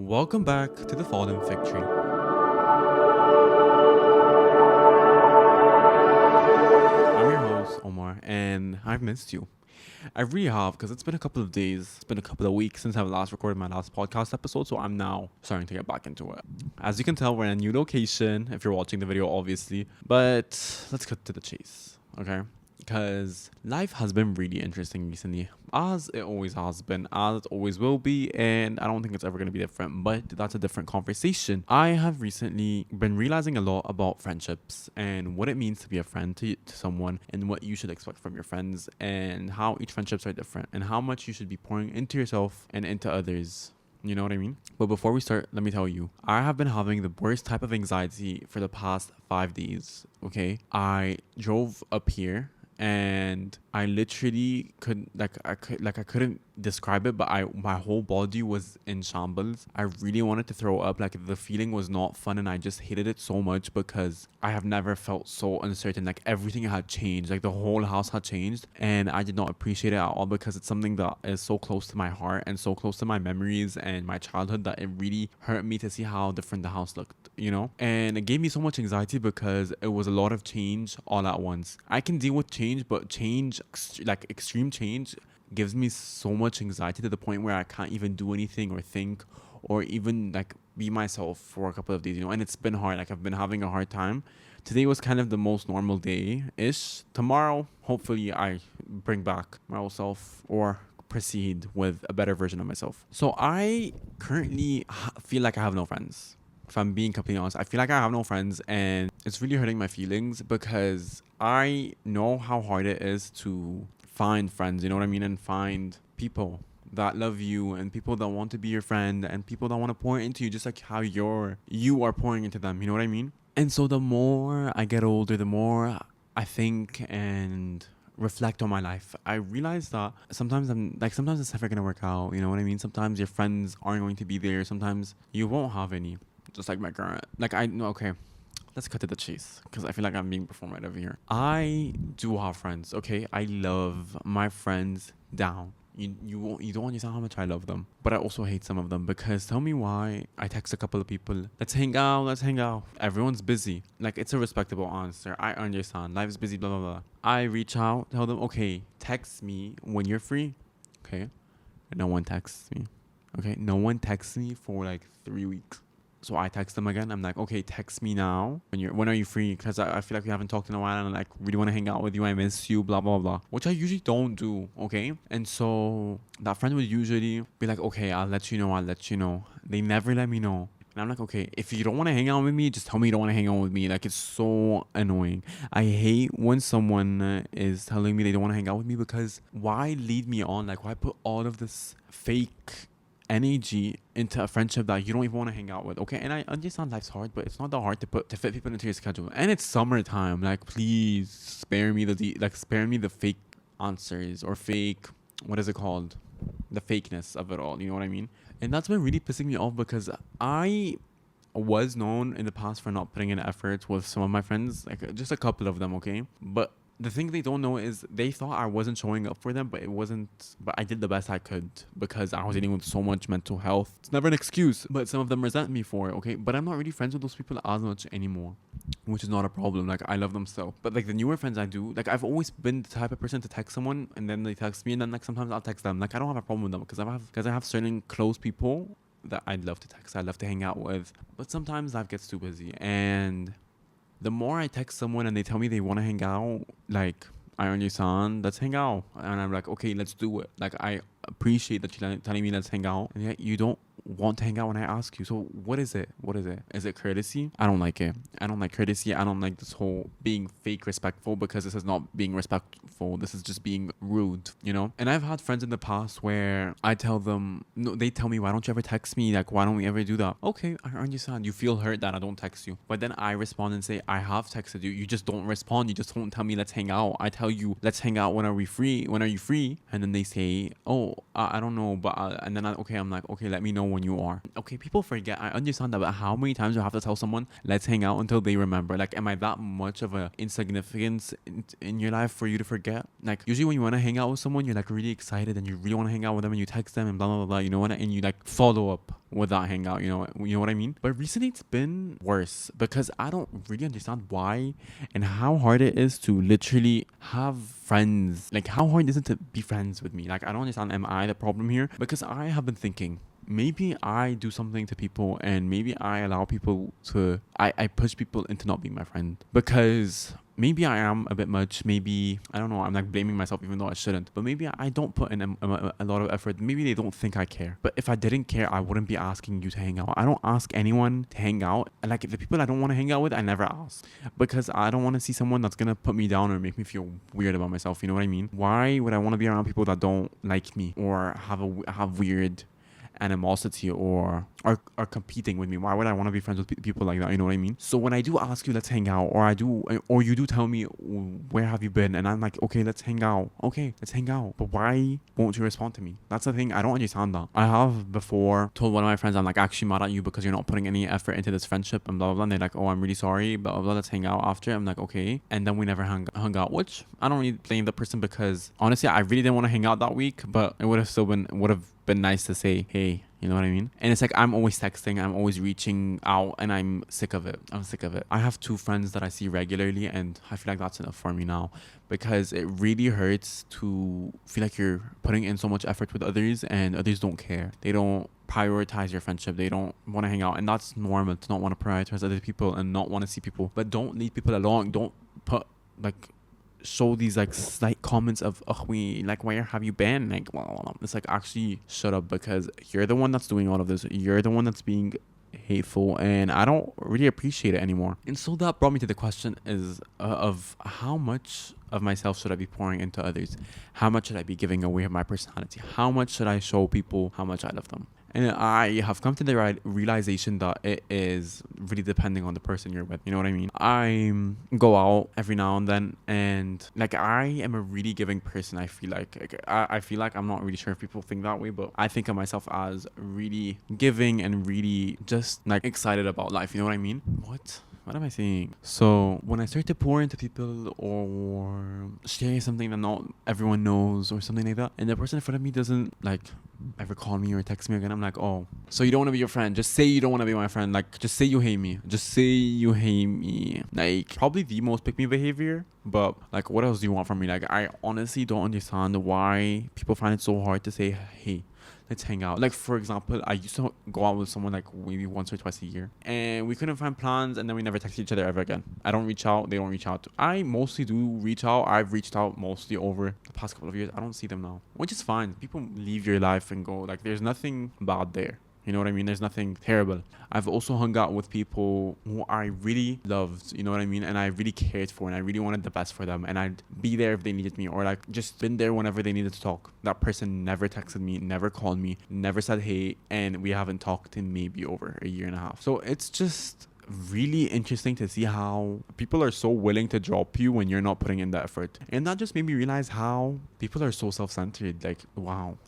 Welcome back to the Fallen Fig Tree. I'm your host, Omar, and I've missed you. I really have, because it's been a couple of days, it's been a couple of weeks since I've last recorded my last podcast episode, so I'm now starting to get back into it. As you can tell, we're in a new location, if you're watching the video, obviously, but let's cut to the chase, okay? Because life has been really interesting recently, as it always has been, as it always will be, and I don't think it's ever going to be different, but that's a different conversation. I have recently been realizing a lot about friendships and what it means to be a friend to someone, and what you should expect from your friends, and how each friendships are different, and how much you should be pouring into yourself and into others. You know what I mean? But before we start, let me tell you, I have been having the worst type of anxiety for the past 5 days, okay? I drove up here and I literally couldn't I couldn't describe it, but my whole body was in shambles. I really wanted to throw up. Like, the feeling was not fun, and I just hated it so much because I have never felt so uncertain. Like, everything had changed, like the whole house had changed, and I did not appreciate it at all because it's something that is so close to my heart and so close to my memories and my childhood that it really hurt me to see how different the house looked, you know? And it gave me so much anxiety because it was a lot of change all at once. I can deal with change, but change, like extreme change, gives me so much anxiety to the point where I can't even do anything or think or even like be myself for a couple of days, you know? And it's been hard. Like, I've been having a hard time. Today was kind of the most normal day-ish. Tomorrow, hopefully I bring back my old self or proceed with a better version of myself. So I currently feel like I have no friends. If I'm being completely honest, I feel like I have no friends, and it's really hurting my feelings because I know how hard it is to find friends, you know what I mean? And find people that love you, and people that want to be your friend, and people that want to pour into you just like how you are pouring into them, you know what I mean? And so the more I get older, the more I think and reflect on my life, I realize that sometimes it's never gonna work out, you know what I mean? Sometimes your friends aren't going to be there, sometimes you won't have any. Just like my current, like, I know, okay, let's cut to the chase because I feel like I'm being performed right over here. I do have friends, okay? I love my friends down. You don't understand how much I love them, but I also hate some of them because tell me why I text a couple of people, let's hang out. Everyone's busy. Like, it's a respectable answer. I understand. Life is busy, blah, blah, blah. I reach out, tell them, okay, text me when you're free, okay? And no one texts me, okay? No one texts me for like 3 weeks. So I text them again. I'm like, okay, text me now. When are you free? Because I feel like we haven't talked in a while, and I like really want to hang out with you. I miss you, blah, blah, blah. Which I usually don't do, okay? And so that friend would usually be like, okay, I'll let you know. They never let me know. And I'm like, okay, if you don't want to hang out with me, just tell me you don't want to hang out with me. Like, it's so annoying. I hate when someone is telling me they don't want to hang out with me, because why lead me on? Like, why put all of this fake energy into a friendship that you don't even want to hang out with, okay? And I understand life's hard, but it's not that hard to fit people into your schedule. And it's summertime. Like, please spare me the fake answers or fake, what is it called? The fakeness of it all. You know what I mean? And that's been really pissing me off because I was known in the past for not putting in effort with some of my friends, like just a couple of them, okay? But the thing they don't know is they thought I wasn't showing up for them, but it wasn't. But I did the best I could because I was dealing with so much mental health. It's never an excuse, but some of them resent me for it, okay? But I'm not really friends with those people as much anymore, which is not a problem. Like, I love them still. But like the newer friends I do, like, I've always been the type of person to text someone and then they text me, and then like sometimes I'll text them. Like, I don't have a problem with them because I have certain close people that I'd love to text, I love to hang out with. But sometimes life gets too busy, and the more I text someone and they tell me they want to hang out, like, I understand, let's hang out. And I'm like, okay, let's do it. Like, I appreciate that you're telling me let's hang out, and yet you don't want to hang out when I ask you. So what is it? Is it courtesy? I don't like it. I don't like courtesy. I don't like this whole being fake respectful, because this is not being respectful. This is just being rude, you know? And I've had friends in the past where I tell them, no, they tell me, why don't you ever text me? Like, why don't we ever do that? Okay, I understand. You feel hurt that I don't text you. But then I respond and say, I have texted you. You just don't respond. You just don't tell me let's hang out. I tell you, let's hang out. When are you free? And then they say, oh, I don't know. But, and then I'm like, okay, let me know when you are. Okay, people forget. I understand that, but how many times you have to tell someone, let's hang out until they remember? Like, am I that much of a insignificance in your life for you to forget? Like, usually when you want to hang out with someone, you're like really excited and you really want to hang out with them and you text them and blah, blah, blah, blah, you know what? And you like follow up with that hangout, you know what I mean? But recently it's been worse because I don't really understand why and how hard it is to literally have friends. Like, how hard is it to be friends with me? Like, I don't understand. Am I the problem here? Because I have been thinking, maybe I do something to people and maybe I allow people to, I push people into not being my friend because maybe I am a bit much. Maybe, I don't know, I'm like blaming myself even though I shouldn't. But maybe I don't put in a lot of effort. Maybe they don't think I care. But if I didn't care, I wouldn't be asking you to hang out. I don't ask anyone to hang out. And like, the people I don't want to hang out with, I never ask. Because I don't want to see someone that's going to put me down or make me feel weird about myself. You know what I mean? Why would I want to be around people that don't like me or have weird animosity or are competing with me? Why would I want to be friends with people like that? You know what I mean? So when I do ask you, let's hang out, or you do tell me, where have you been? And I'm like, okay, let's hang out. Okay, let's hang out. But why won't you respond to me? That's the thing. I don't understand that. I have before told one of my friends, I'm like actually mad at you because you're not putting any effort into this friendship and blah, blah, blah. And they're like, oh, I'm really sorry, blah, blah, blah. Let's hang out after. I'm like, okay. And then we never hung out, which I don't really blame the person because honestly, I really didn't want to hang out that week, but it would have been nice to say, hey, you know what I mean? And it's like, I'm always texting, I'm always reaching out, and I'm sick of it. I have 2 friends that I see regularly, and I feel like that's enough for me now because it really hurts to feel like you're putting in so much effort with others and others don't care. They don't prioritize your friendship. They don't want to hang out, and that's normal to not want to prioritize other people and not want to see people, but don't leave people alone. Don't put like show these like slight comments of, oh, we like, where have you been? Like, well, it's like, actually shut up because you're the one that's doing all of this. You're the one that's being hateful and I don't really appreciate it anymore. And so that brought me to the question is of how much of myself should I be pouring into others? How much should I be giving away of my personality? How much should I show people how much I love them? And I have come to the realization that it is really depending on the person you're with. You know what I mean? I go out every now and then, and like, I am a really giving person. I feel like I feel like, I'm not really sure if people think that way, but I think of myself as really giving and really just like excited about life. You know what I mean? What am I saying? So when I start to pour into people or share something that not everyone knows or something like that, and the person in front of me doesn't like ever call me or text me again, I'm like, oh, so you don't want to be your friend? Just say you don't want to be my friend. Like, just say you hate me. Just say you hate me. Like, probably the most pick me behavior. But like, what else do you want from me? Like, I honestly don't understand why people find it so hard to say, hey, let's hang out. Like, for example, I used to go out with someone like maybe once or twice a year, and we couldn't find plans, and then we never text each other ever again. I don't reach out, they don't reach out. I mostly do reach out. I've reached out mostly over the past couple of years. I don't see them now, which is fine. People leave your life and go. Like, there's nothing bad there. You know what I mean? There's nothing terrible. I've also hung out with people who I really loved, you know what I mean? And I really cared for and I really wanted the best for them. And I'd be there if they needed me or like just been there whenever they needed to talk. That person never texted me, never called me, never said hey. And we haven't talked in maybe over a year and a half. So it's just really interesting to see how people are so willing to drop you when you're not putting in the effort. And that just made me realize how people are so self-centered. Like, wow,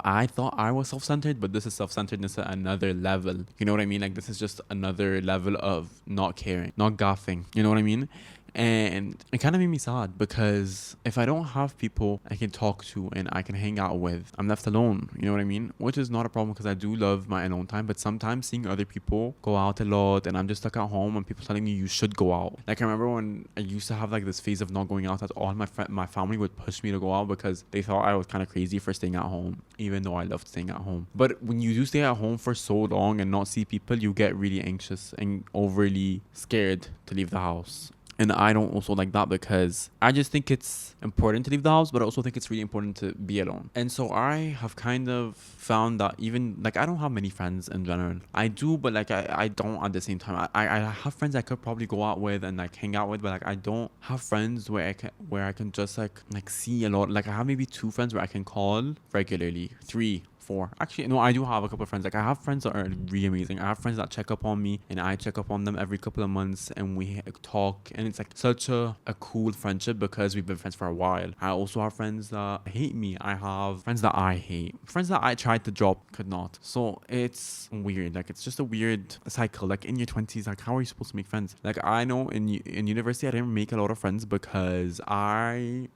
I thought I was self-centered, but this is self-centeredness at another level. You know what I mean? Like, this is just another level of not caring, not gaffing. You know what I mean? And it kind of made me sad because if I don't have people I can talk to and I can hang out with, I'm left alone. You know what I mean? Which is not a problem because I do love my alone time. But sometimes seeing other people go out a lot and I'm just stuck at home and people telling me you should go out. Like, I remember when I used to have like this phase of not going out at all. My family would push me to go out because they thought I was kind of crazy for staying at home, even though I loved staying at home. But when you do stay at home for so long and not see people, you get really anxious and overly scared to leave the house. And I don't also like that because I just think it's important to leave the house, but I also think it's really important to be alone. And so I have kind of found that even, like, I don't have many friends in general. I do, but like, I don't at the same time. I have friends I could probably go out with and like hang out with, but like, I don't have friends where I can just like see a lot. Like, I have maybe 2 friends where I can call regularly, 3, 4. Actually, no, I do have a couple of friends. Like, I have friends that are really amazing. I have friends that check up on me, and I check up on them every couple of months, and we talk. And it's like such a cool friendship because we've been friends for a while. I also have friends that hate me. I have friends that I hate. Friends that I tried to drop, could not. So it's weird. Like, it's just a weird cycle. Like, in your 20s, like, how are you supposed to make friends? Like, I know in university, I didn't make a lot of friends because I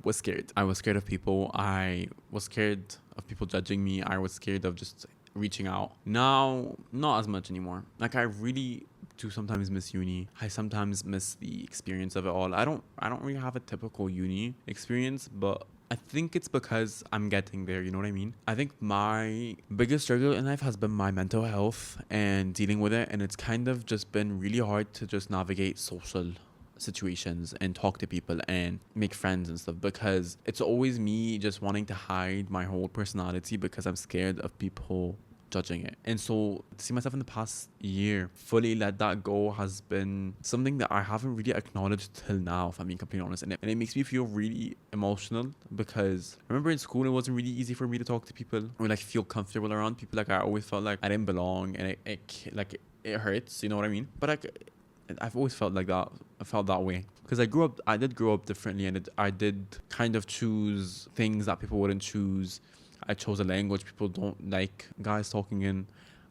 was scared. I was scared of people. I was scared of people judging me. I was scared of just reaching out. Now, not as much anymore. Like, I really do sometimes miss uni. I sometimes miss the experience of it all. I don't really have a typical uni experience, but I think it's because I'm getting there, you know what I mean? I think my biggest struggle in life has been my mental health and dealing with it, and it's kind of just been really hard to just navigate social situations and talk to people and make friends and stuff, because it's always me just wanting to hide my whole personality because I'm scared of people judging it. And so to see myself in the past year fully let that go has been something that I haven't really acknowledged till now, if I'm being completely honest. And it makes me feel really emotional, because I remember in school it wasn't really easy for me to talk to people or like feel comfortable around people. Like, I always felt like I didn't belong, and it hurts, you know what I mean? But like, I've always felt like that. I felt that way because I did grow up differently, and I did kind of choose things that people wouldn't choose. I chose a language people don't like guys talking in.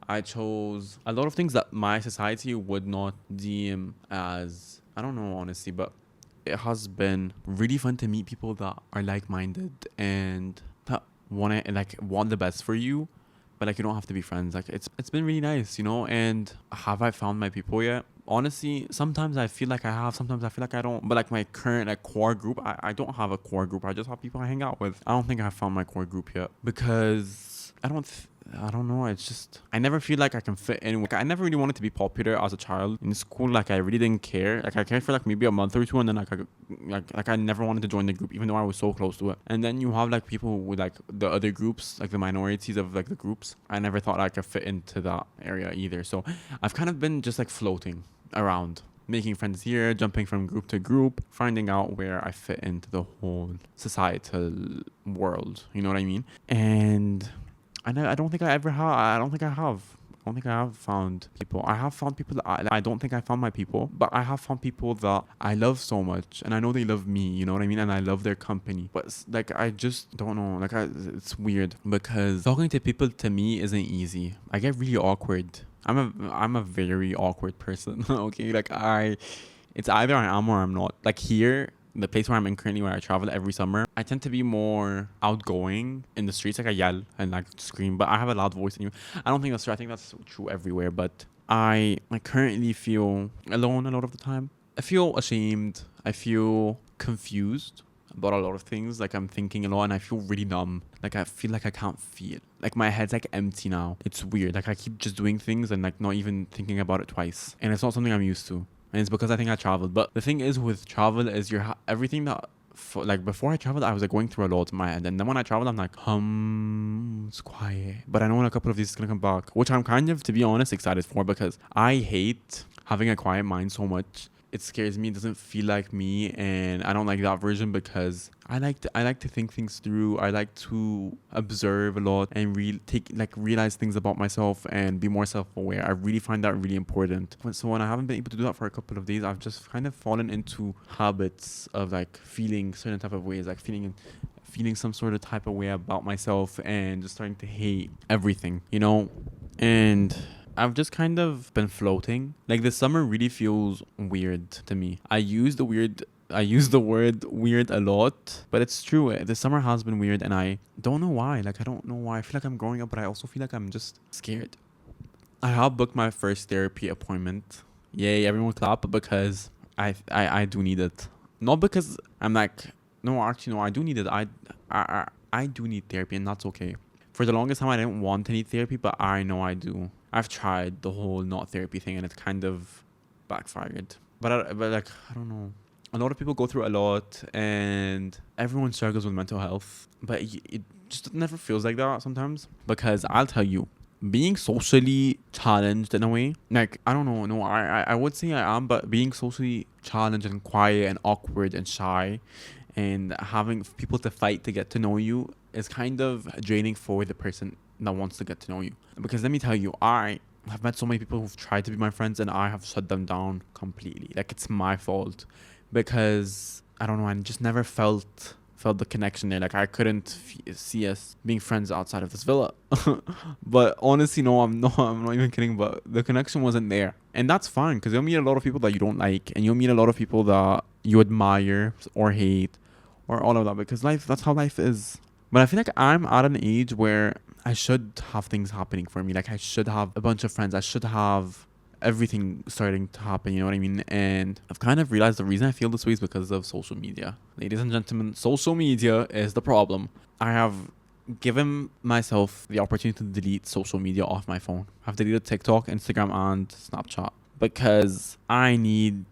I chose a lot of things that my society would not deem as, I don't know, honestly, but it has been really fun to meet people that are like-minded and that want the best for you, but like, you don't have to be friends. Like, it's been really nice, you know. And have I found my people yet? Honestly, sometimes I feel like I have, sometimes I feel like I don't. But like, my current like core group, I don't have a core group. I just have people I hang out with. I don't think I have found my core group yet, because I don't know. It's just, I never feel like I can fit in. Like, I never really wanted to be popular as a child in school. Like, I really didn't care. Like, I cared for like maybe a month or two, and then I never wanted to join the group, even though I was so close to it. And then you have like people with like the other groups, like the minorities of like the groups. I never thought I could fit into that area either. So I've kind of been just like floating around, making friends here, jumping from group to group, finding out where I fit into the whole societal world. You know what I mean? And I don't think I ever have. I don't think I have. I don't think I have found people. I have found people that I don't think I found my people, but I have found people that I love so much, and I know they love me, you know what I mean? And I love their company. But like, I just don't know. Like, it's weird because talking to people to me isn't easy. I get really awkward. I'm a very awkward person. Okay, like, it's either I am or I'm not. Like, here, the place where I'm in currently, where I travel every summer, I tend to be more outgoing in the streets. Like, I yell and like scream, but I have a loud voice. And I don't think that's true. I think that's true everywhere. But I currently feel alone a lot of the time. I feel ashamed. I feel confused about a lot of things. Like, I'm thinking a lot, and I feel really numb. Like, I feel like I can't feel. Like, my head's like empty now. It's weird. Like, I keep just doing things and like not even thinking about it twice. And it's not something I'm used to. And it's because I think I traveled. But the thing is with travel is everything that, like, before I traveled, I was like going through a lot in my head. And then when I traveled, I'm like, it's quiet. But I know in a couple of these it's going to come back, which I'm kind of, to be honest, excited for, because I hate having a quiet mind so much. It scares me. It doesn't feel like me, and I don't like that version, because I like to think things through. I like to observe a lot and realize things about myself and be more self-aware. I really find that really important. So when I haven't been able to do that for a couple of days, I've just kind of fallen into habits of like feeling certain type of ways, like feeling some sort of type of way about myself, and just starting to hate everything, you know. And I've just kind of been floating. Like, this summer really feels weird to me. I use the word weird a lot, but it's true. The summer has been weird, and I don't know why. Like, I don't know why. I feel like I'm growing up, but I also feel like I'm just scared. I have booked my first therapy appointment. Yay, everyone clap, because I do need it. Not because I'm like, no, actually, no, I do need it. I do need therapy, and that's okay. For the longest time, I didn't want any therapy, but I know I do. I've tried the whole not therapy thing, and it's kind of backfired. But like, I don't know. A lot of people go through a lot, and everyone struggles with mental health. But it just never feels like that sometimes. Because I'll tell you, being socially challenged in a way, like, I don't know. No, I would say I am, but being socially challenged and quiet and awkward and shy, and having people to fight to get to know you, is kind of draining for the person that wants to get to know you. Because let me tell you, I have met so many people who've tried to be my friends and I have shut them down completely. Like, it's my fault because I don't know, I just never felt the connection there. Like, I couldn't see us being friends outside of this villa. But honestly, no, I'm not even kidding. But the connection wasn't there, and that's fine because you'll meet a lot of people that you don't like, and you'll meet a lot of people that you admire or hate, or all of that. Because that's how life is. But I feel like I'm at an age where I should have things happening for me. Like, I should have a bunch of friends. I should have everything starting to happen, you know what I mean? And I've kind of realized the reason I feel this way is because of social media. Ladies and gentlemen, social media is the problem. I have given myself the opportunity to delete social media off my phone. I've deleted TikTok, Instagram, and Snapchat because I need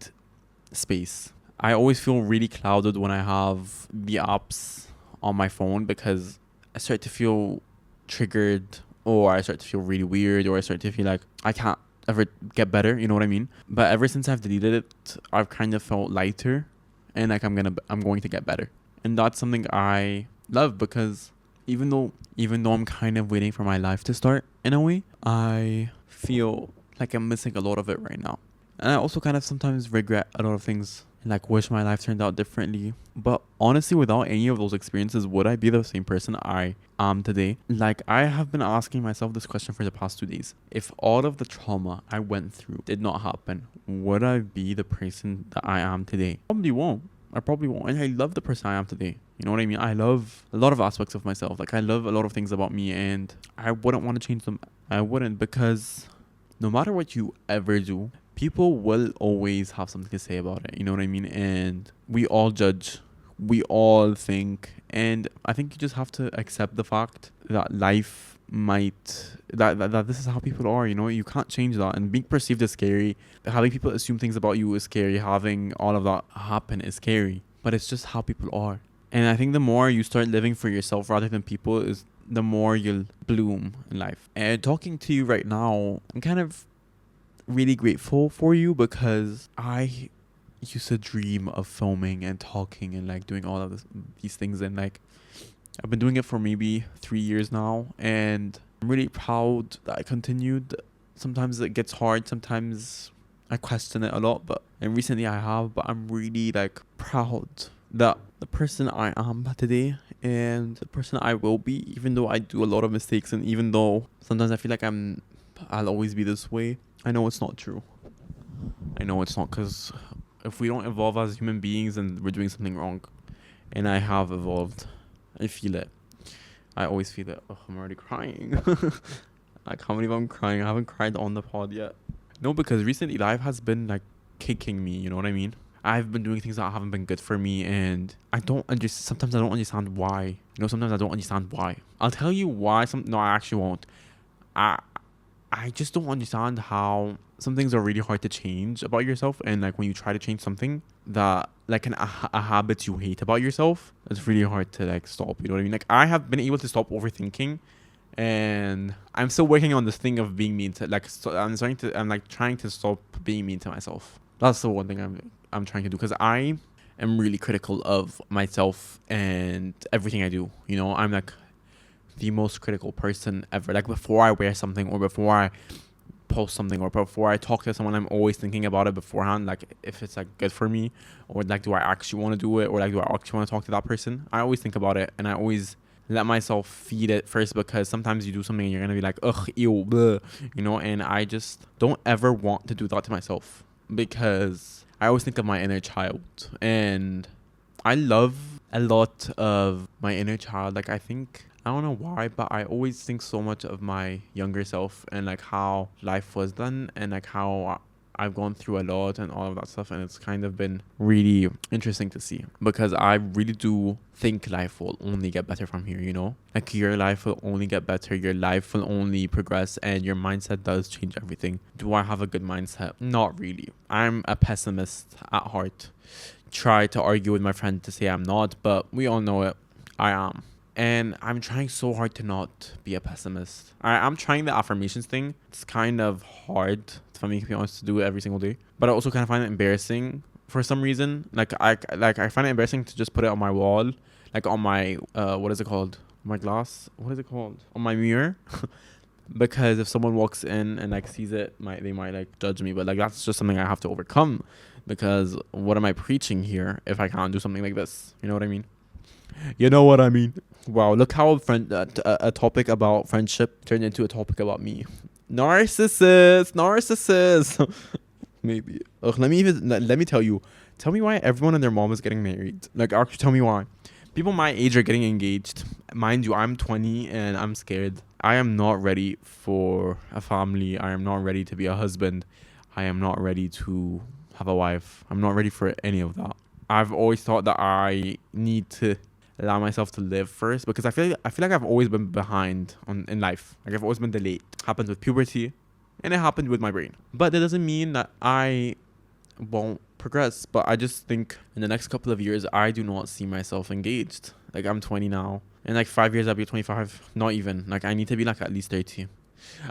space. I always feel really clouded when I have the apps on my phone because I start to feel triggered, or I start to feel really weird, or I start to feel like I can't ever get better, you know what I mean? But ever since I've deleted it, I've kind of felt lighter and like I'm going to get better. And that's something I love because even though I'm kind of waiting for my life to start in a way, I feel like I'm missing a lot of it right now. And I also kind of sometimes regret a lot of things and like wish my life turned out differently. But honestly, without any of those experiences, would I be the same person I am today? Like, I have been asking myself this question for the past 2 days. If all of the trauma I went through did not happen, would I be the person that I am today? Probably won't. I probably won't. And I love the person I am today. You know what I mean? I love a lot of aspects of myself. Like, I love a lot of things about me, and I wouldn't want to change them. I wouldn't, because no matter what you ever do, people will always have something to say about it. You know what I mean? And we all judge. We all think. And I think you just have to accept the fact that life might... That this is how people are, you know? You can't change that. And being perceived is scary. Having people assume things about you is scary. Having all of that happen is scary. But it's just how people are. And I think the more you start living for yourself rather than people, is the more you'll bloom in life. And talking to you right now, I'm kind of really grateful for you because I used to dream of filming and talking and like doing all of these things, and like I've been doing it for maybe 3 years now, and I'm really proud that I continued. Sometimes it gets hard, sometimes I question it a lot, and recently I have, but I'm really like proud that the person I am today and the person I will be, even though I do a lot of mistakes, and even though sometimes I feel like I'll always be this way, I know it's not true. I know it's not, because if we don't evolve as human beings, then we're doing something wrong. And I have evolved. I feel it. I always feel it. Oh, I'm already crying. I can't believe I'm crying. I haven't cried on the pod yet. No, because recently life has been like kicking me, you know what I mean? I've been doing things that haven't been good for me, and sometimes I don't understand why. You know, sometimes I don't understand why. I'll tell you why. No, I actually won't. I just don't understand how some things are really hard to change about yourself, and like when you try to change something that like a habit you hate about yourself, it's really hard to like stop. You know what I mean? Like, I have been able to stop overthinking, and I'm still working on this thing of being mean to I'm trying to stop being mean to myself. That's the one thing I'm trying to do, because I am really critical of myself and everything I do. You know, I'm like the most critical person ever. Like, before I wear something, or before I post something, or before I talk to someone, I'm always thinking about it beforehand, like if it's like good for me, or like do I actually want to do it, or like do I actually want to talk to that person. I always think about it, and I always let myself feed it first, because sometimes you do something and you're gonna be like, ugh, ew, bleh, you know. And I just don't ever want to do that to myself, because I always think of my inner child, and I love a lot of my inner child. Like, I don't know why, but I always think so much of my younger self, and like how life was done, and like how I've gone through a lot and all of that stuff. And it's kind of been really interesting to see, because I really do think life will only get better from here, you know? Like, your life will only get better, your life will only progress, and your mindset does change everything. Do I have a good mindset? Not really. I'm a pessimist at heart. Try to argue with my friend to say I'm not, but we all know it. I am. And I'm trying so hard to not be a pessimist. I'm trying the affirmations thing. It's kind of hard, for me, to be honest, to do it every single day. But I also kind of find it embarrassing for some reason. I find it embarrassing to just put it on my wall, like on my what is it called? my glass. What is it called? On my mirror. Because if someone walks in and like sees it, they might like judge me. But like that's just something I have to overcome. Because what am I preaching here if I can't do something like this? You know what I mean? You know what I mean? Wow, look how a topic about friendship turned into a topic about me. Narcissist. Maybe. Ugh, let me tell you. Tell me why everyone and their mom is getting married. Like, actually, tell me why. People my age are getting engaged. Mind you, I'm 20 and I'm scared. I am not ready for a family. I am not ready to be a husband. I am not ready to have a wife. I'm not ready for any of that. I've always thought that I need to allow myself to live first because I feel like I've always been behind in life. Like I've always been delayed. Happened with puberty, and it happened with my brain. But that doesn't mean that I won't progress. But I just think in the next couple of years, I do not see myself engaged. Like I'm 20 now. In like 5 years, I'll be 25. Not even. Like I need to be like at least 30.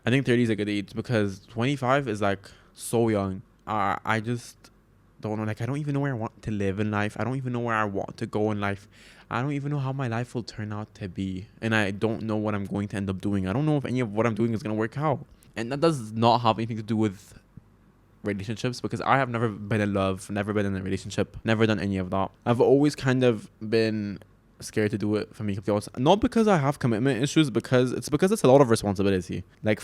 I think 30 is a good age because 25 is like so young. I just don't know. Like I don't even know where I want to live in life. I don't even know where I want to go in life. I don't even know how my life will turn out to be. And I don't know what I'm going to end up doing. I don't know if any of what I'm doing is going to work out. And that does not have anything to do with relationships because I have never been in love, never been in a relationship, never done any of that. I've always kind of been scared to do it for me. Not because I have commitment issues, because it's a lot of responsibility. Like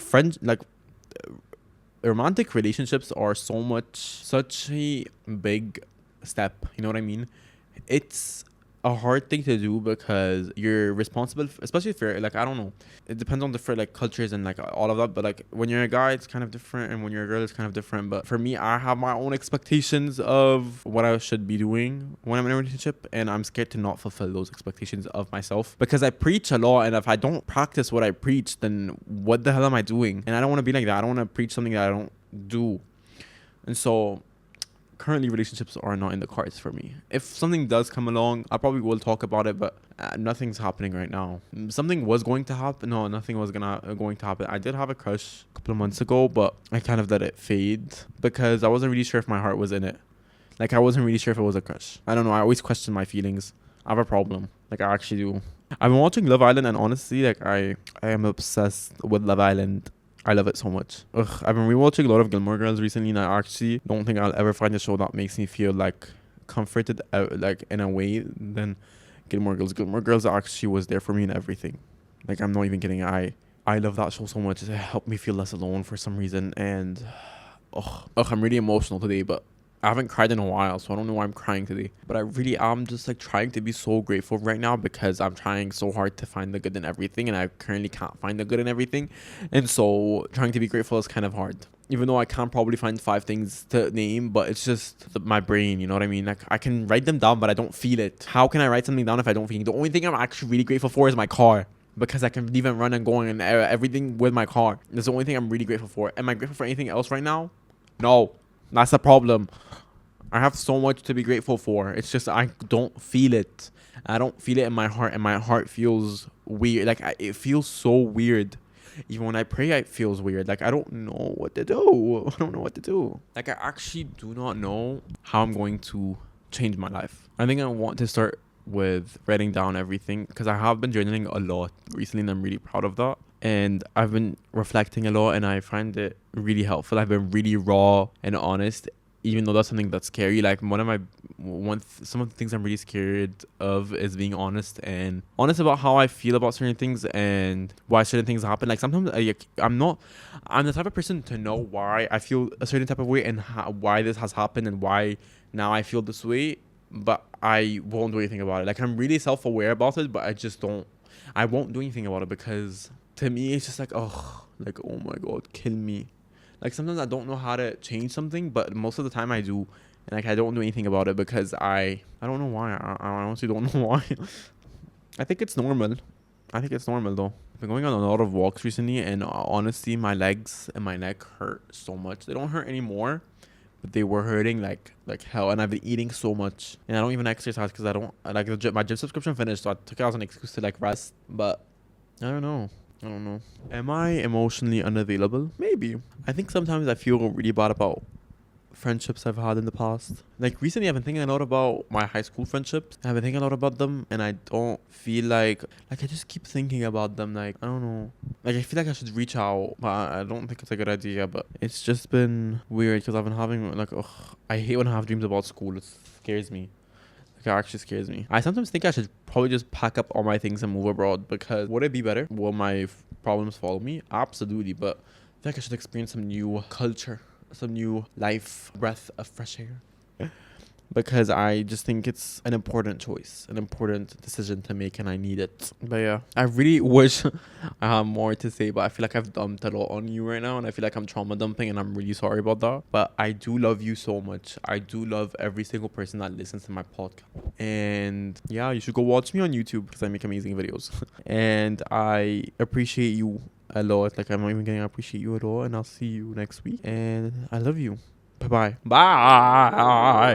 romantic relationships are such a big step. You know what I mean? It's a hard thing to do because you're responsible, especially if you're like, I don't know, it depends on different like cultures and like all of that. But like when you're a guy, it's kind of different, and when you're a girl, it's kind of different. But for me, I have my own expectations of what I should be doing when I'm in a relationship, and I'm scared to not fulfill those expectations of myself because I preach a lot, and if I don't practice what I preach, then what the hell am I doing? And I don't want to be like that. I don't want to preach something that I don't do. And so currently relationships are not in the cards for me. If something does come along, I probably will talk about it, but nothing's happening right now. Something was going to happen. No, nothing was going to happen. I did have a crush a couple of months ago, but I kind of let it fade because I wasn't really sure if my heart was in it. Like I wasn't really sure if it was a crush. I don't know. I always question my feelings. I have a problem. Like I actually do. I've been watching Love Island, and honestly, like I am obsessed with Love Island. I love it so much. I've been rewatching a lot of Gilmore Girls recently, and I actually don't think I'll ever find a show that makes me feel like comforted, like in a way than Gilmore Girls. Gilmore Girls actually was there for me in everything. Like I'm not even kidding. I love that show so much. It helped me feel less alone for some reason. And I'm really emotional today, but I haven't cried in a while, so I don't know why I'm crying today. But I really am just like trying to be so grateful right now because I'm trying so hard to find the good in everything, and I currently can't find the good in everything. And so trying to be grateful is kind of hard. Even though I can't probably find 5 things to name, but it's just my brain, you know what I mean? Like I can write them down, but I don't feel it. How can I write something down if I don't feel it? The only thing I'm actually really grateful for is my car. Because I can even run and go and everything with my car. That's the only thing I'm really grateful for. Am I grateful for anything else right now? No. That's the problem. I have so much to be grateful for. It's just I don't feel it. I don't feel it in my heart, and my heart feels weird. Like it feels so weird. Even when I pray, it feels weird. Like I don't know what to do. I don't know what to do. Like I actually do not know how I'm going to change my life. I think I want to start with writing down everything because I have been journaling a lot recently, and I'm really proud of that. And I've been reflecting a lot, and I find it really helpful. I've been really raw and honest, even though that's something that's scary. Like some of the things I'm really scared of is being honest about how I feel about certain things and why certain things happen. Like sometimes I'm the type of person to know why I feel a certain type of way and why this has happened and why now I feel this way, but I won't do anything about it. Like I'm really self-aware about it, but I won't do anything about it because to me it's just like, oh my God, kill me. Like sometimes I don't know how to change something, but most of the time I do, and like I don't do anything about it because I don't know why. I honestly don't know why. I think it's normal. Though. I've been going on a lot of walks recently, and honestly, my legs and my neck hurt so much. They don't hurt anymore, but they were hurting like hell. And I've been eating so much, and I don't even exercise because I don't like my gym subscription finished, so I took it as an excuse to like rest. But I don't know. Am I emotionally unavailable? Maybe. I think sometimes I feel really bad about friendships I've had in the past. Like recently, I've been thinking a lot about my high school friendships. I've been thinking a lot about them, and I don't feel like I just keep thinking about them. Like I don't know. Like I feel like I should reach out, but I don't think it's a good idea. But it's just been weird because I've been having like, ugh, I hate when I have dreams about school. It scares me. Like it actually scares me. I sometimes think I should probably just pack up all my things and move abroad, because would it be better? Will my problems follow me? Absolutely. But I feel like I should experience some new culture, some new life, breath of fresh air. Because I just think it's an important choice, an important decision to make, and I need it. But yeah, I really wish I had more to say, but I feel like I've dumped a lot on you right now, and I feel like I'm trauma dumping, and I'm really sorry about that. But I do love you so much. I do love every single person that listens to my podcast. And yeah, you should go watch me on YouTube because I make amazing videos. And I appreciate you a lot. Like I'm not even gonna appreciate you at all. And I'll see you next week. And I love you. Bye-bye. Bye.